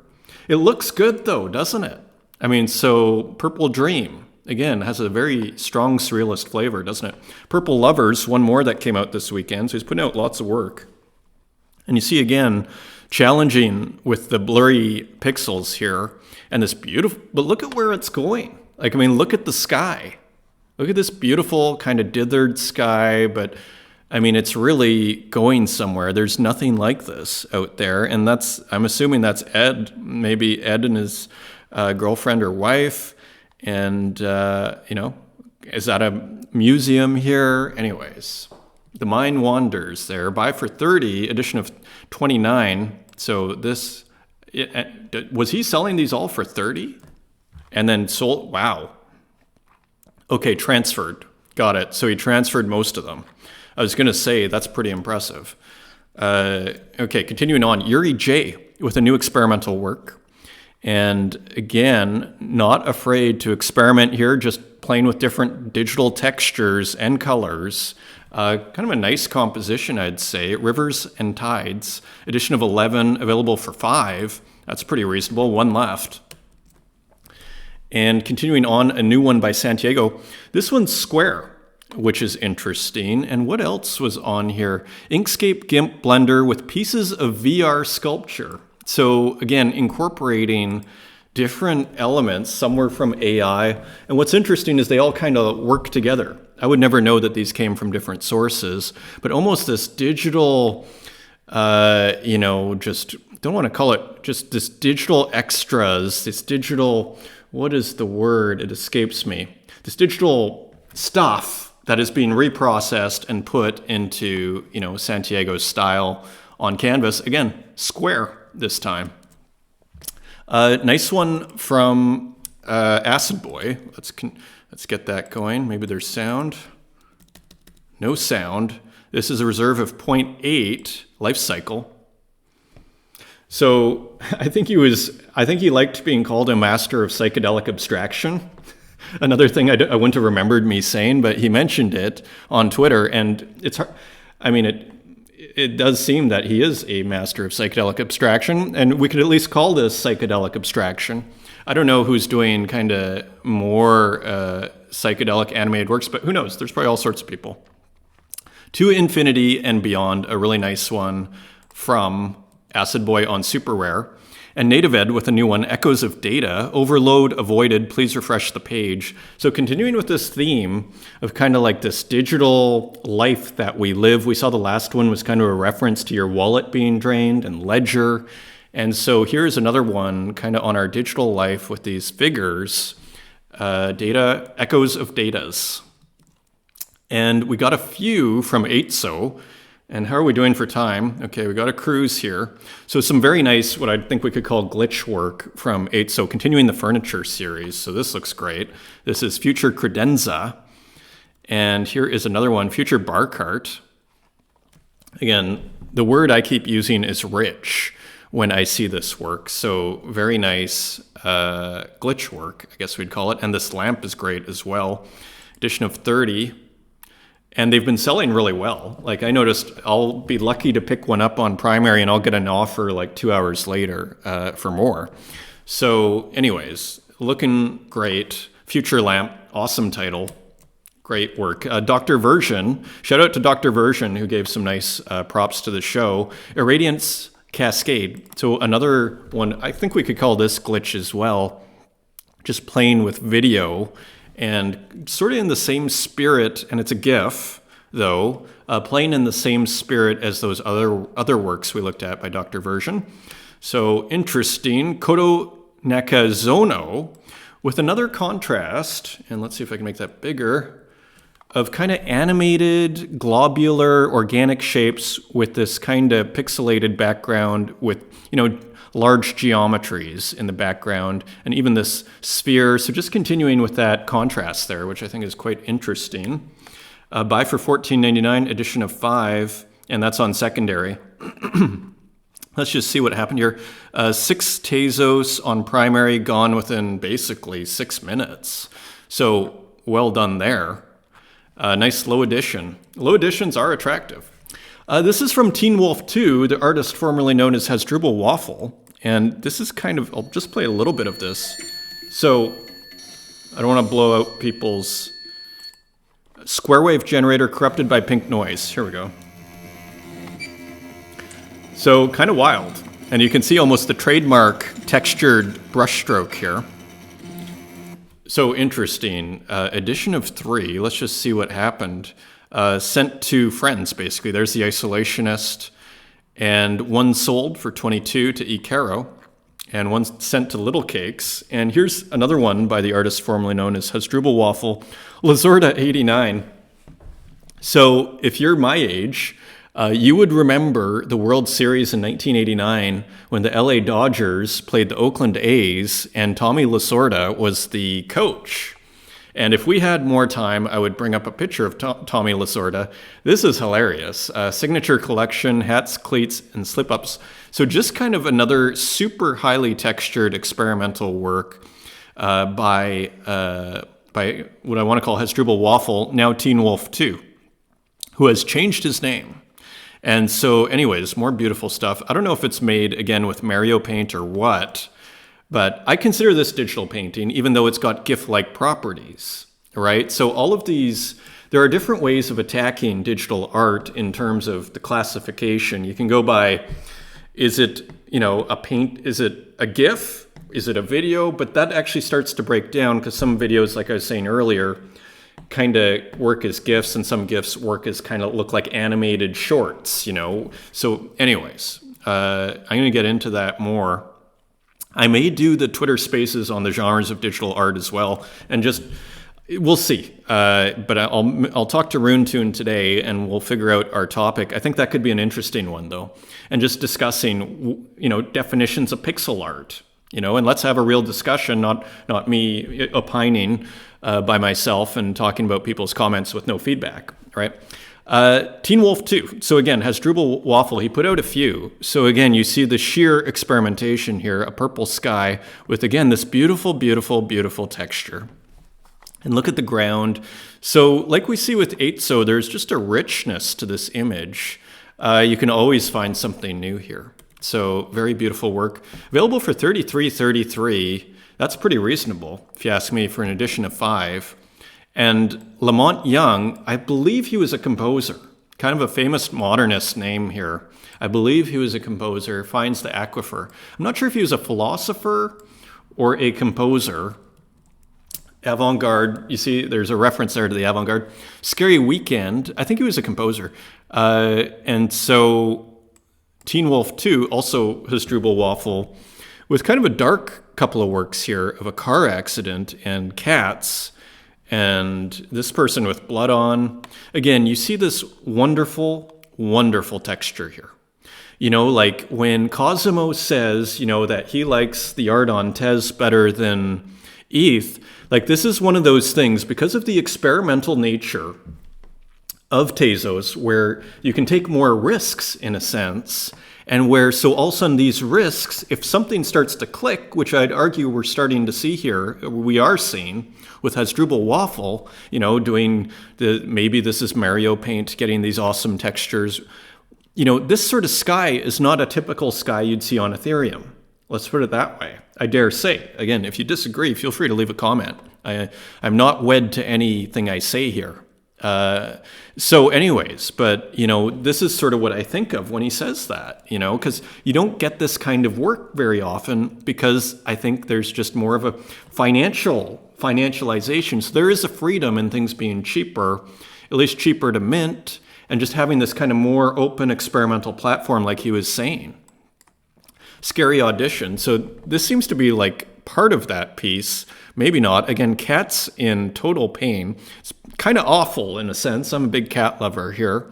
It looks good though, doesn't it? I mean, so Purple Dream, again, has a very strong surrealist flavor, doesn't it? Purple Lovers, one more that came out this weekend, so he's putting out lots of work. And you see again, challenging with the blurry pixels here, and this beautiful, but look at where it's going. Like, I mean, look at the sky. Look at this beautiful kind of dithered sky, but I mean, it's really going somewhere. There's nothing like this out there. And I'm assuming that's Ed, maybe Ed and his girlfriend or wife. And, is that a museum here? Anyways, The Mind Wanders there. Buy for $30, edition of 29. So was he selling these all for $30? And then sold? Wow. Okay, transferred. Got it. So he transferred most of them. I was going to say, that's pretty impressive. Okay, continuing on. Yuri J. with a new experimental work. And again, not afraid to experiment here, just playing with different digital textures and colors. Kind of a nice composition, I'd say. Rivers and Tides, edition of 11, available for $5. That's pretty reasonable, one left. And continuing on, a new one by Santiago. This one's square, which is interesting. And what else was on here? Inkscape GIMP Blender with pieces of VR sculpture. So again, incorporating different elements, some were from AI. And what's interesting is they all kind of work together. I would never know that these came from different sources, but almost this digital, just don't want to call it just this digital extras, this digital, what is the word? It escapes me. This digital stuff that is being reprocessed and put into, Santiago's style on canvas. Again, square this time. Nice one from Acid Boy. Let's Let's get that going. Maybe there's sound. No sound. This is a reserve of 0.8 life cycle. So I think he liked being called a master of psychedelic abstraction. Another thing I wouldn't have remembered me saying, but he mentioned it on Twitter, and it's hard. I mean, it does seem that he is a master of psychedelic abstraction, and we could at least call this psychedelic abstraction. I don't know who's doing kind of more psychedelic animated works, but who knows? There's probably all sorts of people. To Infinity and Beyond, a really nice one from Acid Boy on Super Rare. And Native Ed with a new one, Echoes of Data, Overload Avoided, please refresh the page. So continuing with this theme of kind of like this digital life that we live. We saw the last one was kind of a reference to your wallet being drained and Ledger. And so here's another one kind of on our digital life with these figures, data, Echoes of Datas. And we got a few from Tezos. And how are we doing for time? Okay, we got a cruise here. So some very nice, what I think we could call glitch work from Tezos, continuing the furniture series. So this looks great. This is Future Credenza. And here is another one, Future Bar Cart. Again, the word I keep using is rich when I see this work. So very nice glitch work, I guess we'd call it. And this lamp is great as well. Edition of 30. And they've been selling really well. Like I noticed I'll be lucky to pick one up on Primary and I'll get an offer like 2 hours later for more. So anyways, looking great. Future Lamp, awesome title. Great work. Dr. Version, shout out to Dr. Version who gave some nice props to the show. Irradiance Cascade. So another one, I think we could call this glitch as well. Just playing with video. And sort of in the same spirit, and it's a GIF, though, playing in the same spirit as those other works we looked at by Dr. Version. So interesting. Koto Nakazono with another contrast, and let's see if I can make that bigger, of kind of animated, globular, organic shapes with this kind of pixelated background with, large geometries in the background, and even this sphere. So just continuing with that contrast there, which I think is quite interesting. Buy for $14.99, edition of 5, and that's on secondary. Let's just see what happened here. 6 Tezos on Primary, gone within basically 6 minutes. So well done there. Nice low edition. Low editions are attractive. This is from Teen Wolf 2, the artist formerly known as Hasdrubal Waffle. And this is kind of, I'll just play a little bit of this. So I don't want to blow out people's square wave generator corrupted by pink noise. Here we go. So kind of wild. And you can see almost the trademark textured brushstroke here. So interesting. Edition of 3. Let's just see what happened. Sent to friends, basically. There's the Isolationist. And one sold for 22 to Icaro. And one sent to Little Cakes. And here's another one by the artist formerly known as Hasdrubal Waffle, Lazorda 89. So if you're my age, you would remember the World Series in 1989 when the LA Dodgers played the Oakland A's and Tommy Lasorda was the coach. And if we had more time, I would bring up a picture of Tommy Lasorda. This is hilarious. Signature collection, hats, cleats, and slip-ups. So just kind of another super highly textured experimental work by what I want to call Hasdrubal Waffle, now Teen Wolf 2, who has changed his name. And so anyways, more beautiful stuff. I don't know if it's made, again, with Mario Paint or what, but I consider this digital painting, even though it's got GIF-like properties, right? So all of these, there are different ways of attacking digital art in terms of the classification. You can go by, is it, a paint, is it a GIF? Is it a video? But that actually starts to break down because some videos, like I was saying earlier, kind of work as GIFs and some GIFs work as kind of look like animated shorts, So anyways, I'm going to get into that more. I may do the Twitter spaces on the genres of digital art as well, and we'll see. But I'll talk to RuneTune today, and we'll figure out our topic. I think that could be an interesting one, though, and just discussing, definitions of pixel art, and let's have a real discussion, not me opining by myself and talking about people's comments with no feedback, right? Teen Wolf 2. So again, Hasdrubal Waffle, he put out a few. So again, you see the sheer experimentation here, a purple sky with, again, this beautiful, beautiful, beautiful texture. And look at the ground. So like we see with Tezos, there's just a richness to this image. You can always find something new here. So very beautiful work. Available for $33.33. That's pretty reasonable, if you ask me, for an edition of 5. And Lamont Young, I believe he was a composer, kind of a famous modernist name here. I believe he was a composer, finds the aquifer. I'm not sure if he was a philosopher or a composer. Avant-garde, you see there's a reference there to the avant-garde. Scary Weekend, I think he was a composer. And so Teen Wolf 2, also Hasdrubal Waffle, with kind of a dark couple of works here of a car accident and cats. And this person with blood on. Again, you see this wonderful, wonderful texture here. Like when Cosimo says, that he likes the art on Tez better than ETH, like this is one of those things, because of the experimental nature of Tezos, where you can take more risks in a sense, and where so all of a sudden these risks, if something starts to click, which I'd argue we're starting to see here, we are seeing with Hasdrubal Waffle, doing maybe this is Mario paint, getting these awesome textures. This sort of sky is not a typical sky you'd see on Ethereum. Let's put it that way. I dare say. Again, if you disagree, feel free to leave a comment. I'm not wed to anything I say here. So anyways, but, this is sort of what I think of when he says that, because you don't get this kind of work very often, because I think there's just more of a financialization. So there is a freedom in things being cheaper, at least cheaper to mint, and just having this kind of more open experimental platform like he was saying. Scary Audition. So this seems to be like part of that piece. Maybe not. Again, cats in total pain. It's kind of awful in a sense. I'm a big cat lover here.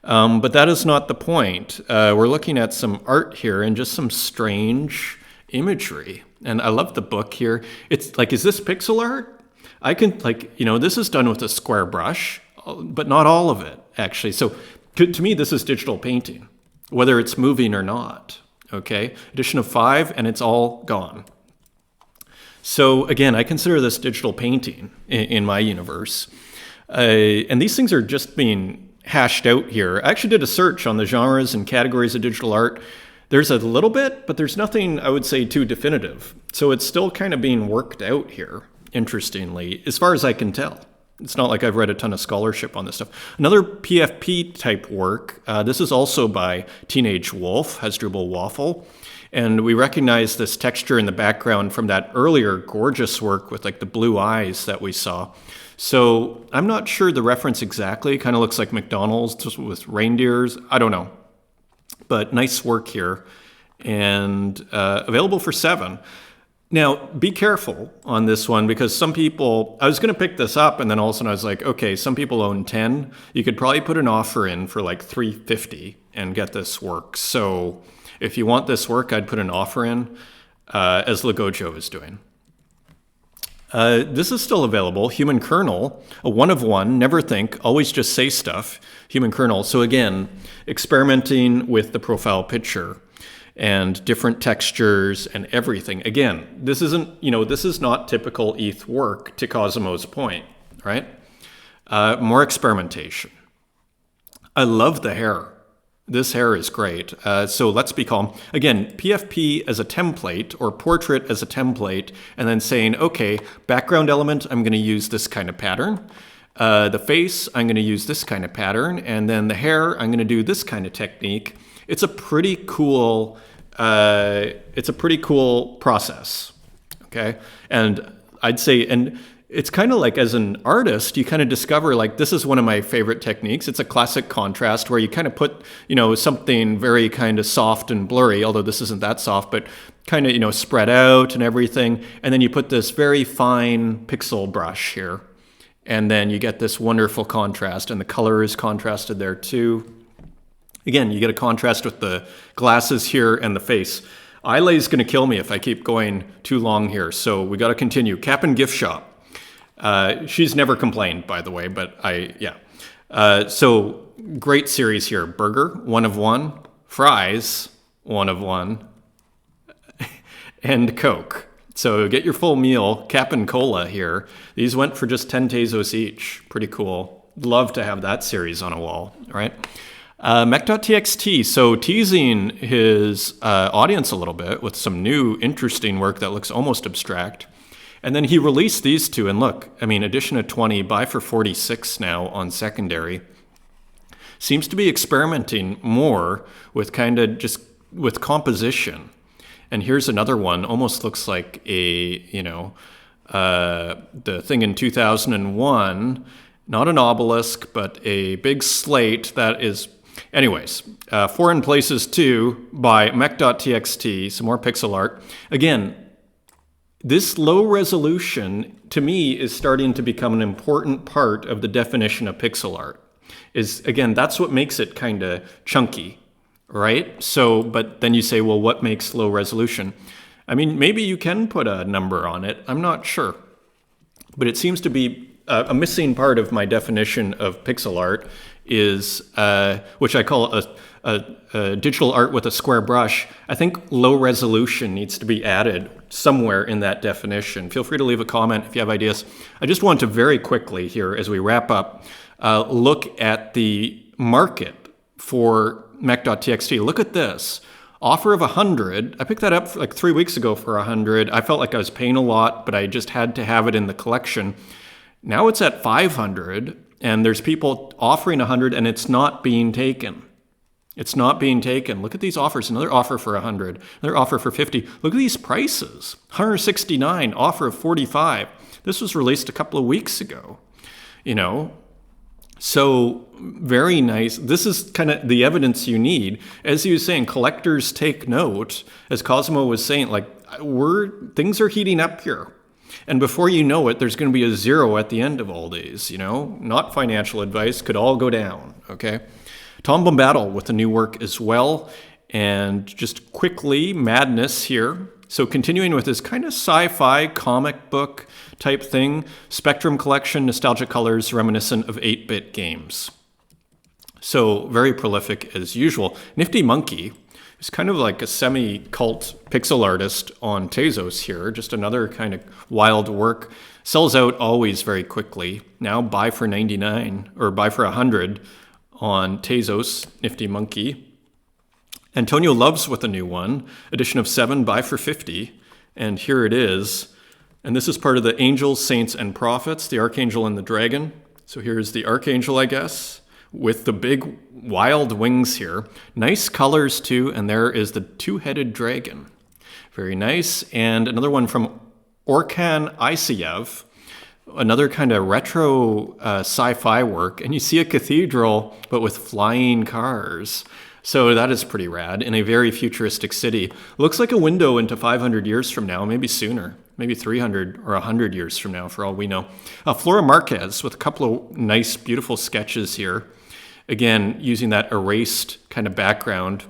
But that is not the point. We're looking at some art here and just some strange imagery. And I love the book here. It's like, is this pixel art? I can, this is done with a square brush, but not all of it, actually. So to me, this is digital painting, whether it's moving or not. Okay? Edition of 5, and it's all gone. So again, I consider this digital painting in my universe. And these things are just being hashed out here. I actually did a search on the genres and categories of digital art. There's a little bit, but there's nothing, I would say, too definitive. So it's still kind of being worked out here, interestingly, as far as I can tell. It's not like I've read a ton of scholarship on this stuff. Another PFP type work, this is also by Teenage Wolf, Hasdrubal Waffle. And we recognize this texture in the background from that earlier gorgeous work with like the blue eyes that we saw. So I'm not sure the reference exactly. Kind of looks like McDonald's just with reindeers. I don't know. But nice work here. And available for 7. Now, be careful on this one, because some people, I was going to pick this up, and then all of a sudden I was like, okay, some people own 10. You could probably put an offer in for like $350 and get this work. So if you want this work, I'd put an offer in, as Lagojo is doing. This is still available. Human Kernel, a 1 of 1, never think, always just say stuff. Human Kernel. So again, experimenting with the profile picture and different textures and everything. Again, this isn't, this is not typical ETH work, to Cosimo's point, right? More experimentation. I love the hair. This hair is great. So let's be calm. Again, PFP as a template, or portrait as a template, and then saying, okay, background element, I'm going to use this kind of pattern. The face, I'm going to use this kind of pattern. And then the hair, I'm going to do this kind of technique. It's a pretty cool process, okay? And I'd say, and it's kind of like, as an artist, you kind of discover, like, this is one of my favorite techniques. It's a classic contrast where you kind of put, something very kind of soft and blurry, although this isn't that soft, but kind of, spread out and everything. And then you put this very fine pixel brush here. And then you get this wonderful contrast, and the color is contrasted there too. Again, you get a contrast with the glasses here and the face. Ilay's going to kill me if I keep going too long here, so we got to continue. Cap'n Gift Shop. She's never complained, by the way, but so great series here. Burger, 1 of 1. Fries, 1 of 1. And Coke. So get your full meal. Cap'n Cola here. These went for just 10 Tezos each. Pretty cool. Love to have that series on a wall, right? Mech.txt, so teasing his audience a little bit with some new interesting work that looks almost abstract. And then he released these two, and look, I mean, edition of 20, buy for 46 now on secondary. Seems to be experimenting more with kind of just with composition. And here's another one, almost looks like the thing in 2001, not an obelisk, but a big slate that is, anyways, Foreign Places 2 by Mech.txt, some more pixel art. Again, this low resolution, to me, is starting to become an important part of the definition of pixel art. Again, that's what makes it kind of chunky. Right? So, but then you say, well, what makes low resolution? I mean, maybe you can put a number on it. I'm not sure. But it seems to be a missing part of my definition of pixel art is, which I call a digital art with a square brush. I think low resolution needs to be added somewhere in that definition. Feel free to leave a comment if you have ideas. I just want to very quickly here, as we wrap up, look at the market for Mech.txt. Look at this. Offer of 100. I picked that up like 3 weeks ago for 100. I felt like I was paying a lot, but I just had to have it in the collection. Now it's at 500, and there's people offering 100, and it's not being taken. It's not being taken. Look at these offers. Another offer for 100. Another offer for 50. Look at these prices. 169. Offer of 45. This was released a couple of weeks ago. So very nice. This is kind of the evidence you need. As he was saying, collectors take note. As Cosmo was saying, things are heating up here. And before you know it, there's going to be a 0 at the end of all these, Not financial advice, could all go down, okay? Tom Bombadil with the new work as well. And just quickly, Madness here. So continuing with this kind of sci-fi comic book type thing, Spectrum collection, nostalgic colors reminiscent of 8-bit games. So very prolific as usual. Nifty Monkey is kind of like a semi-cult pixel artist on Tezos here, just another kind of wild work. Sells out always very quickly. Now buy for 99 or buy for 100 on Tezos, Nifty Monkey. Antonio Loves with a new one, edition of 7, buy for 50. And here it is. And this is part of the Angels, Saints, and Prophets, the Archangel and the Dragon. So here's the Archangel, I guess, with the big wild wings here. Nice colors, too. And there is the two-headed dragon. Very nice. And another one from Orkan Isayev, another kind of retro sci-fi work. And you see a cathedral, but with flying cars. So that is pretty rad in a very futuristic city. Looks like a window into 500 years from now, maybe sooner, maybe 300 or 100 years from now, for all we know. Flora Marquez with a couple of nice, beautiful sketches here. Again, using that erased kind of background.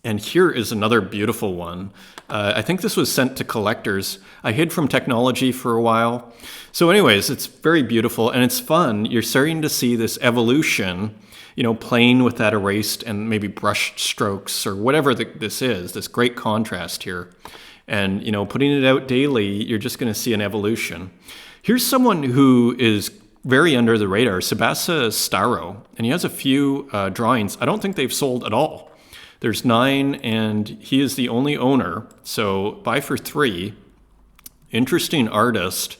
And here is another beautiful one. I think this was sent to collectors. I hid from technology for a while. So anyways, it's very beautiful and it's fun. You're starting to see this evolution, playing with that erased and maybe brushed strokes or whatever this is, this great contrast here. And, putting it out daily, you're just going to see an evolution. Here's someone who is very under the radar, Sebasa Staro, and he has a few drawings. I don't think they've sold at all. There's 9, and he is the only owner, so buy for 3. Interesting artist.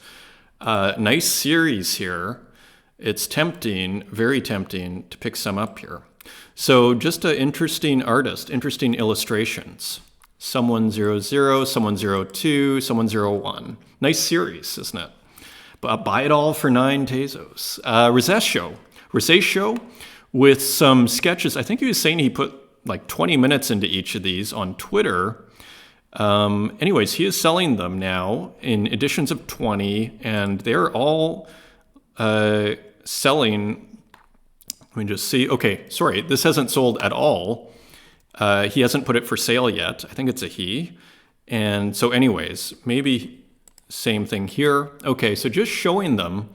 Nice series here. It's tempting, very tempting to pick some up here. So just an interesting artist, interesting illustrations. Someone 00, someone 02, someone 01. Nice series, isn't it? But buy it all for 9 Tezos. Rosaccio with some sketches. I think he was saying he put like 20 minutes into each of these on Twitter. Anyways, he is selling them now in editions of 20, and they're all selling. Let me just see. Okay, sorry, this hasn't sold at all. He hasn't put it for sale yet. I think it's a he. And so anyways, maybe same thing here. Okay, so just showing them.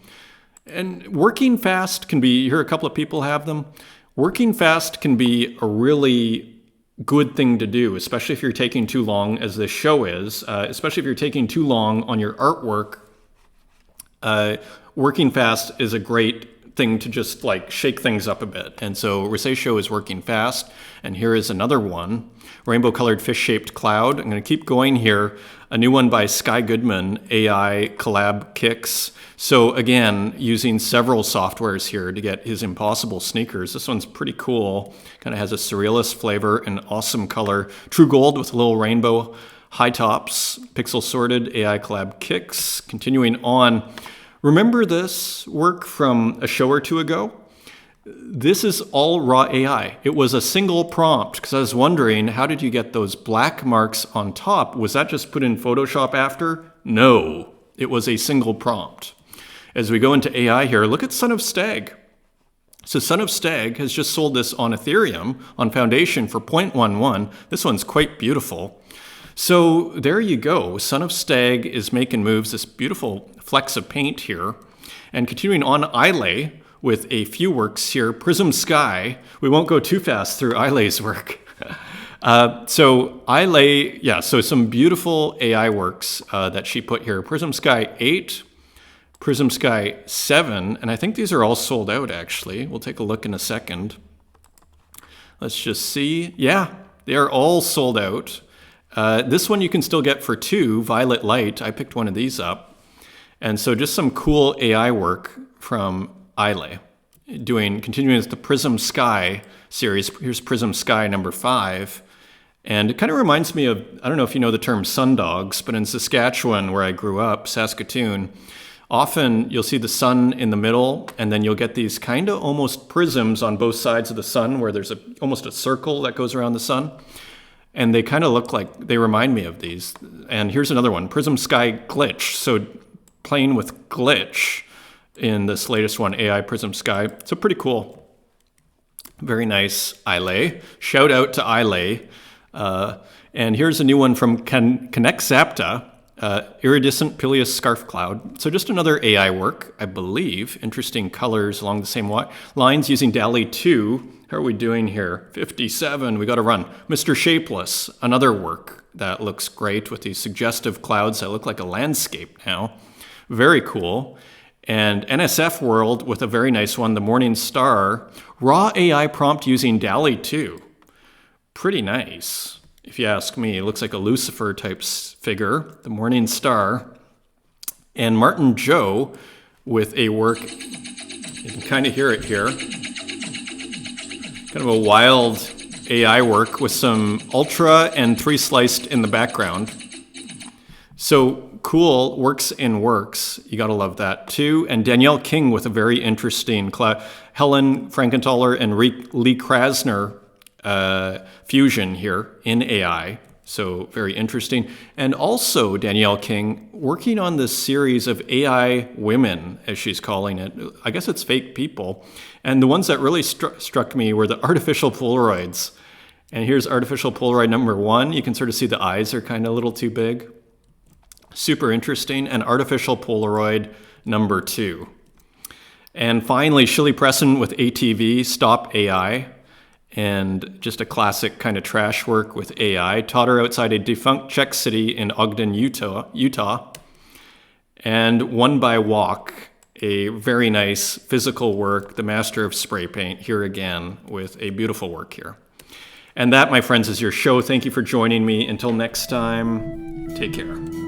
And working fast can be, you hear a couple of people have them. Working fast can be a really good thing to do, especially if you're taking too long, as this show is, especially if you're taking too long on your artwork. Working fast is a great thing to just like shake things up a bit. And so Rosacea is working fast. And here is another one, rainbow colored fish shaped cloud. I'm going to keep going here. A new one by Sky Goodman, AI collab kicks. So again, using several softwares here to get his impossible sneakers. This one's pretty cool. Kind of has a surrealist flavor and awesome color. True gold with a little rainbow high tops. Pixel sorted AI collab kicks. Continuing on. Remember this work from a show or two ago? This is all raw AI. It was a single prompt because I was wondering, how did you get those black marks on top? Was that just put in Photoshop after? No, it was a single prompt. As we go into AI here, look at Son of Stag. So Son of Stag has just sold this on Ethereum, on Foundation for 0.11. This one's quite beautiful. So there you go. Son of Stag is making moves, this beautiful flecks of paint here. And continuing on Islay with a few works here. Prism Sky. We won't go too fast through Islay's work. So Islay, yeah, so some beautiful AI works that she put here. Prism Sky 8, Prism Sky 7, and I think these are all sold out actually. We'll take a look in a second. Let's just see. Yeah, they are all sold out. This one you can still get for 2, Violet Light. I picked one of these up. And so just some cool AI work from Islay. Continuing with the Prism Sky series. Here's Prism Sky number 5. And it kind of reminds me of, I don't know if you know the term sundogs, but in Saskatchewan, where I grew up, Saskatoon, often you'll see the sun in the middle, and then you'll get these kind of almost prisms on both sides of the sun, where there's almost a circle that goes around the sun. And they kind of look like, they remind me of these. And here's another one, Prism Sky Glitch. So playing with glitch in this latest one, AI Prism Sky. So pretty cool. Very nice, Islay. Shout out to Islay. And here's a new one from Connect Zapta, Iridescent Pileus Scarf Cloud. So just another AI work, I believe. Interesting colors along the same lines using DALL-E 2. How are we doing here? 57, we got to run. Mr. Shapeless, another work that looks great with these suggestive clouds that look like a landscape now. Very cool. And NSF World with a very nice one, the Morning Star. Raw AI prompt using DALL-E 2. Pretty nice, if you ask me. It looks like a Lucifer type figure, the Morning Star. And Martin Joe with a work, you can kind of hear it here. Kind of a wild AI work with some ultra and 3 sliced in the background. So cool, works in works. You gotta love that too. And Danielle King with a very interesting Helen Frankenthaler and Lee Krasner fusion here in AI. So very interesting. And also Danielle King working on this series of AI women, as she's calling it. I guess it's fake people. And the ones that really struck me were the artificial Polaroids. And here's artificial Polaroid number 1. You can sort of see the eyes are kind of a little too big. Super interesting. And artificial Polaroid number 2. And finally, Shirley Presson with ATV, Stop AI. And just a classic kind of trash work with AI. Totter outside a defunct Czech city in Ogden, Utah. And One by Walk, a very nice physical work, the master of spray paint, here again with a beautiful work here. And that, my friends, is your show. Thank you for joining me. Until next time, take care.